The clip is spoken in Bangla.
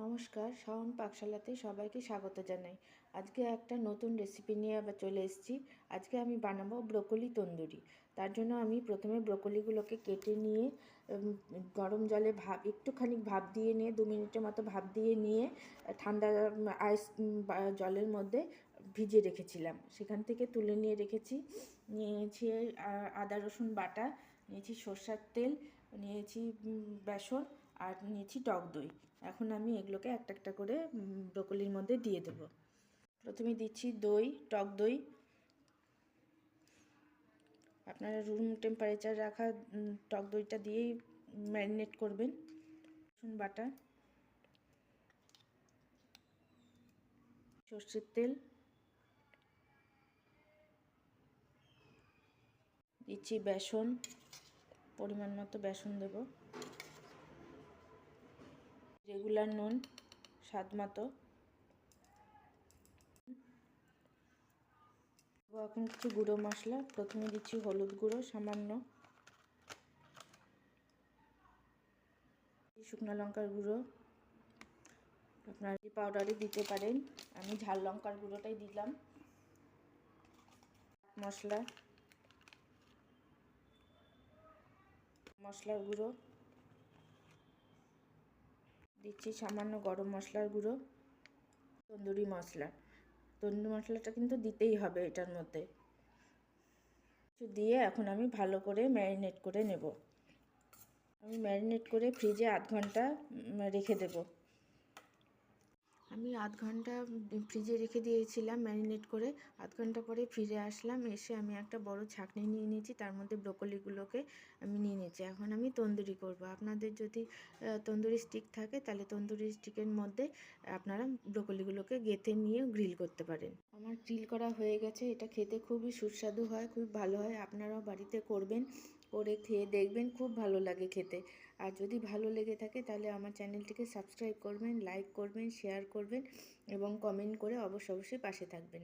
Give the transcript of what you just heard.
নমস্কার, শাওন পাকশালাতে সবাইকে স্বাগত জানাই। আজকে একটা নতুন রেসিপি নিয়ে আবার চলে এসেছি। আজকে আমি বানাবো ব্রোকলি তন্দুরি। তার জন্য আমি প্রথমে ব্রোকলিগুলোকে কেটে নিয়ে গরম জলে একটুখানি ভাপ দিয়ে নিয়ে 2 মিনিটের মতো ভাপ দিয়ে নিয়ে ঠান্ডা আইস জলের মধ্যে ভিজিয়ে রেখেছিলাম। সেখান থেকে তুলে নিয়ে রেখেছি। নিয়েছি আদা রসুন বাটা, নিয়েছি সরষের তেল, নিয়েছি বেসন আর নিয়েছি টক দই। এখন আমি এগুলোকে একটা একটা করে ব্রোকলির মধ্যে দিয়ে দেব। প্রথমে দিচ্ছি দই, টক দই। আপনারা রুম টেম্পারেচার রাখা টক দইটা দিয়েই ম্যারিনেট করবেন। রসুন বাটা, সর্ষের তেল, দিচ্ছি বেসন, পরিমাণ মতো বেসন দেব, রেগুলার নুন স্বাদ মতো। এখন কিছু গুঁড়ো মশলা। প্রথমে দিচ্ছি হলুদ গুঁড়ো সামান্য, শুকনো লঙ্কার গুঁড়ো, আপনারা পাউডারই দিতে পারেন, আমি ঝাল লঙ্কার গুঁড়োটাই দিলাম। মশলা, মশলার গুঁড়ো দিচ্ছি, সামান্য গরম মশলার গুঁড়ো, তন্দুরি মশলাটা কিন্তু দিতেই হবে এটার মধ্যে। দিয়ে এখন আমি ভালো করে ম্যারিনেট করে নেব। আমি ম্যারিনেট করে ফ্রিজে আধ ঘন্টা রেখে দেব। আমি আধ ঘন্টা ফ্রিজে রেখে দিয়েছিলাম ম্যারিনেট করে। আধ ঘন্টা পরে ফিরে আসলাম। এসে আমি একটা বড় ছাঁকনি নিয়ে নিয়েছি, তার মধ্যে ব্রোকলিগুলোকে আমি নিয়ে নিয়েছি। এখন আমি তন্দুরি করব। আপনাদের যদি তন্দুরি স্টিক থাকে তাহলে তন্দুরি স্টিকের মধ্যে আপনারা ব্রোকলিগুলোকে গেঁথে নিয়ে গ্রিল করতে পারেন। আমার গ্রিল করা হয়ে গেছে। এটা খেতে খুবই সুস্বাদু হয়, খুব ভালো হয়। আপনারাও বাড়িতে করবেন, করে খেয়ে দেখবেন, খুব ভালো লাগে খেতে। আর যদি ভালো লেগে থাকে তাহলে আমার চ্যানেলটিকে সাবস্ক্রাইব করবেন, লাইক করবেন, শেয়ার করবেন এবং কমেন্ট করে অবশ্যই পাশে থাকবেন।